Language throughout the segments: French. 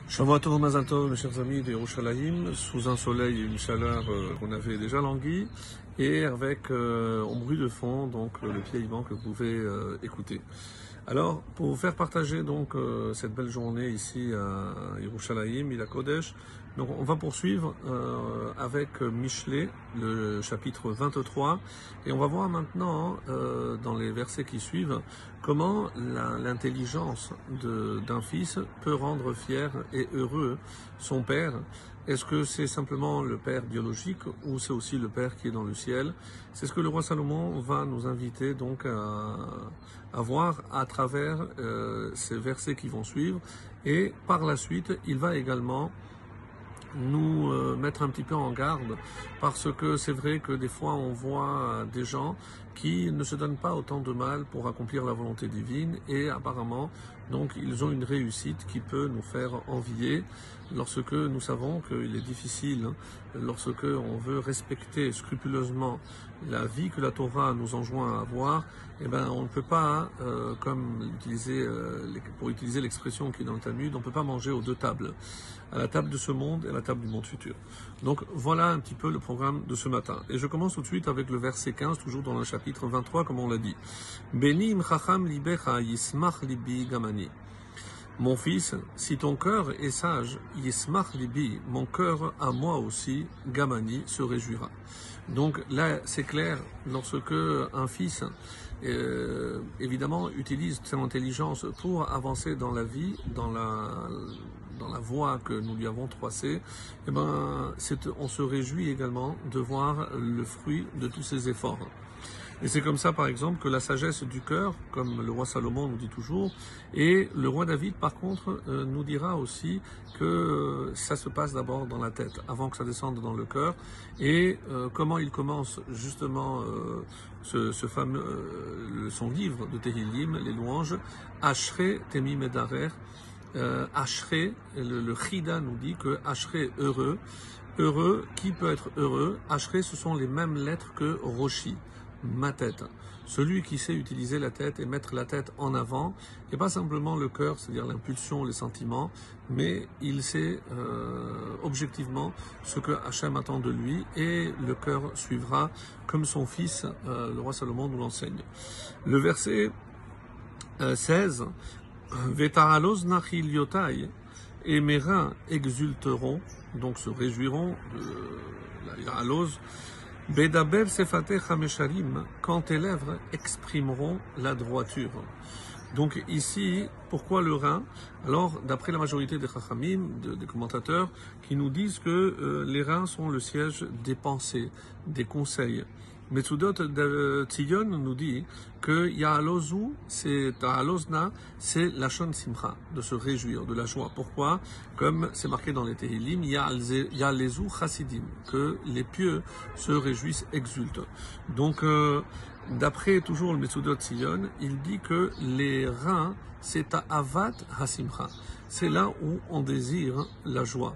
Shavua Tov Mazal Tov, mes chers amis de Yerushalayim, sous un soleil et une chaleur qu'on avait déjà langui, et avec en bruit de fond donc le piaillement que vous pouvez écouter. Alors, pour vous faire partager donc cette belle journée ici à Yerushalayim, Ila Kodesh, donc on va poursuivre avec Michelet, le chapitre 23, et on va voir maintenant dans les versets qui suivent comment l'intelligence d'un fils peut rendre fier et heureux son père. Est-ce que c'est simplement le père biologique ou c'est aussi le père qui est dans le ciel? C'est ce que le roi Salomon va nous inviter donc à voir à travers ces versets qui vont suivre, et par la suite il va également nous mettre un petit peu en garde, parce que c'est vrai que des fois on voit des gens qui ne se donnent pas autant de mal pour accomplir la volonté divine, et apparemment donc ils ont une réussite qui peut nous faire envier lorsque nous savons qu'il est difficile, lorsque on veut respecter scrupuleusement la vie que la Torah nous enjoint à avoir, eh ben on ne peut pas, pour utiliser l'expression qui est dans le Talmud, on ne peut pas manger aux deux tables, à la table de ce monde et à la table du monde futur. Donc voilà un petit peu le programme de ce matin. Et je commence tout de suite avec le verset 15, toujours dans le chapitre 23, comme on l'a dit. Beni im chacham libecha yismach libi gamani. Mon fils, si ton cœur est sage, yismach libi, mon cœur à moi aussi, gamani, se réjouira. Donc là, c'est clair, lorsque un fils, évidemment, utilise son intelligence pour avancer dans la vie, dans la voie que nous lui avons tracée, eh ben, on se réjouit également de voir le fruit de tous ses efforts. Et c'est comme ça, par exemple, que la sagesse du cœur, comme le roi Salomon nous dit toujours, et le roi David, par contre, nous dira aussi que ça se passe d'abord dans la tête, avant que ça descende dans le cœur. Et comment il commence justement son livre de Tehillim, les louanges, Ashrei Temi Medarer. Ashrei, le Chida nous dit que Ashrei, heureux. Heureux, qui peut être heureux? Ashrei, ce sont les mêmes lettres que Roshi, ma tête. Celui qui sait utiliser la tête et mettre la tête en avant, et pas simplement le cœur, c'est-à-dire l'impulsion, les sentiments, mais il sait objectivement ce que Hachem attend de lui, et le cœur suivra, comme son fils, le roi Salomon nous l'enseigne. Le verset 16, Vetaralos nachil yotai, et mes reins exulteront, donc se réjouiront de la halos. Bedaber sefate chamesharim, quand tes lèvres exprimeront la droiture. Donc ici, pourquoi le rein? Alors, d'après la majorité des chachamim, des commentateurs, qui nous disent que les reins sont le siège des pensées, des conseils. Metsudot de Tzion nous dit que Ya'alozu, c'est Ta'alozna, c'est la shon simcha, de se réjouir, de la joie. Pourquoi? Comme c'est marqué dans les Tehillim, Ya'alezu chassidim, que les pieux se réjouissent, exultent. Donc, d'après toujours le Metsudot Tzion, il dit que les reins, c'est Ta'avat hasimcha. C'est là où on désire la joie.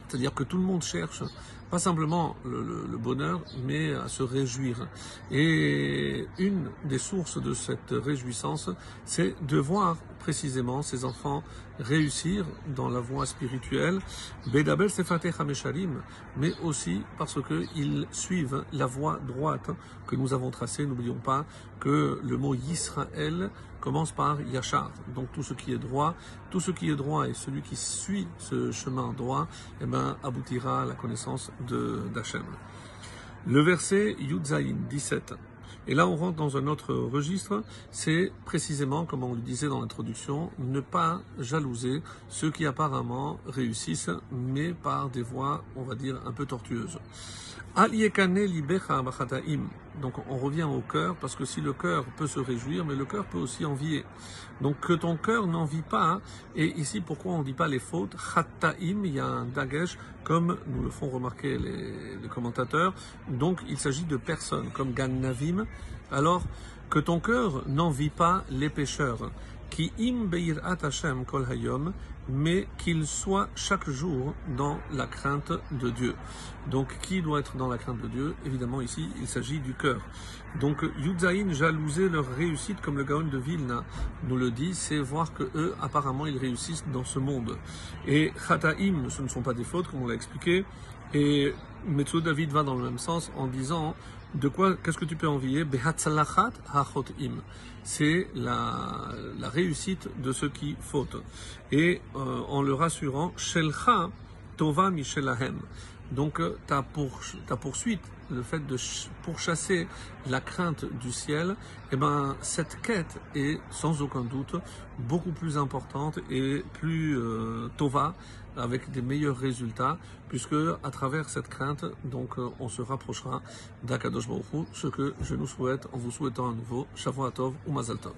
C'est-à-dire que tout le monde cherche pas simplement le bonheur, mais à se réjouir. Et une des sources de cette réjouissance, c'est de voir précisément ses enfants réussir dans la voie spirituelle, Bedabel Sefate Chamesharim, mais aussi parce qu'ils suivent la voie droite que nous avons tracée. N'oublions pas que le mot Yisraël commence par Yachar, donc tout ce qui est droit, et celui qui suit ce chemin droit, eh ben, aboutira à la connaissance d'Hachem. Le verset Yudzaïn 17. Et là, on rentre dans un autre registre, c'est précisément, comme on le disait dans l'introduction, ne pas jalouser ceux qui apparemment réussissent, mais par des voies, on va dire, un peu tortueuses. Donc on revient au cœur, parce que si le cœur peut se réjouir, mais le cœur peut aussi envier. Donc que ton cœur n'envie pas, et ici pourquoi on ne dit pas les fautes, Chattaim, il y a un dagesh, comme nous le font remarquer les commentateurs, donc il s'agit de personnes, comme Gannavim, alors que ton cœur n'envie pas les pécheurs. Ki im beirat Hashem kol hayom, mais qu'il soit chaque jour dans la crainte de Dieu. Donc, qui doit être dans la crainte de Dieu? Évidemment, ici, il s'agit du cœur. Donc, Yudzaïn jalouser leur réussite, comme le Gaon de Vilna nous le dit, c'est voir que eux, apparemment, ils réussissent dans ce monde. Et Chataim, ce ne sont pas des fautes, comme on l'a expliqué. Et Metzo David va dans le même sens en disant de quoi, qu'est-ce que tu peux envier? Behatzalachat hachotim. C'est la réussite de ceux qui fautent. Et en le rassurant, Shelcha tova mishelahem. Donc ta poursuite, le fait de pourchasser la crainte du ciel, eh ben cette quête est sans aucun doute beaucoup plus importante et plus tova, avec des meilleurs résultats, puisque à travers cette crainte, donc on se rapprochera d'Akadosh Baruch Hu, ce que je nous souhaite en vous souhaitant à nouveau Shavua Tov ou Mazal Tov.